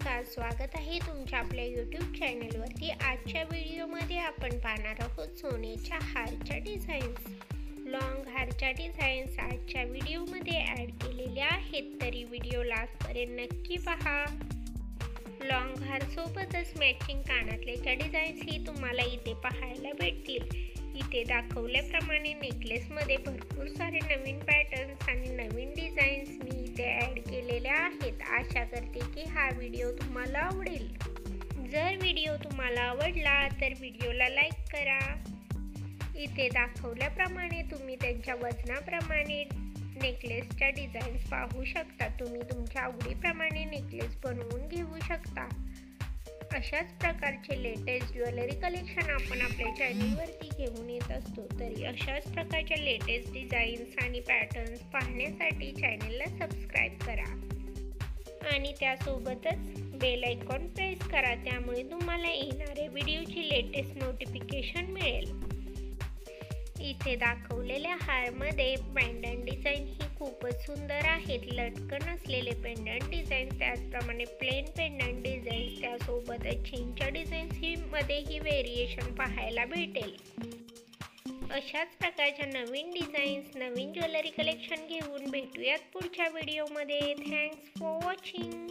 नमस्कार, स्वागत आहे तुमच्या आपल्या यूट्यूब चॅनलवरती। आजच्या व्हिडिओमध्ये आपण पाहणार आहोत सोन्याच्या हारच्या डिझाईन्स, लॉंग हारच्या डिझाईन्स आजच्या व्हिडिओमध्ये ॲड केलेल्या आहेत, तरी व्हिडिओ लास्टपर्यंत नक्की पहा। लॉंग हार सोबतच मॅचिंग कानातल्याच्या डिझाईन्सही तुम्हाला इथे पाहायला भेटतील। इथे दाखवल्याप्रमाणे नेकलेसमध्ये भरपूर सारे नवीन पॅटर्न्स आणि नवीन डिझाईन्स मी इथे ॲड केलेल्या आहेत। आशा करते की हा व्हिडिओ तुम्हाला आवडेल। जर व्हिडिओ तुम्हाला आवडला तर व्हिडिओला लाईक करा। इथे दाखवल्याप्रमाणे तुम्ही त्यांच्या वजनाप्रमाणे नेकलेसच्या डिझाईन्स पाहू शकता। तुम्ही तुमच्या आवडीप्रमाणे नेकलेस बनवून घेऊ शकता। अशाच प्रकारचे लेटेस्ट ज्वेलरी कलेक्शन आपण आपल्या चॅनलवरती घेऊन येत असतो, तरी अशाच प्रकारच्या लेटेस्ट डिझाईन्स आणि पॅटर्न्स पाहण्यासाठी चॅनलला सबस्क्राईब करा आणि त्यासोबतच बेल आयकॉन प्रेस करा, त्यामुळे तुम्हाला येणाऱ्या व्हिडिओची लेटेस्ट नोटिफिकेशन मिळेल। इथे दाखवलेल्या हारमध्ये पेंडंट डिझाईन ही खूपच सुंदर आहेत। लटकन असलेले पेंडंट डिझाईन, त्याचप्रमाणे प्लेन पेंडंट डिझाईन, त्यासोबतच चेनच्या डिझाईन्स ही मध्येही व्हेरिएशन पाहायला भेटेल। अशाच प्रकारच्या नवीन डिझाईन्स, नवीन ज्वेलरी कलेक्शन घेऊन भेटूयात पुढच्या व्हिडिओमध्ये। Thanks for watching.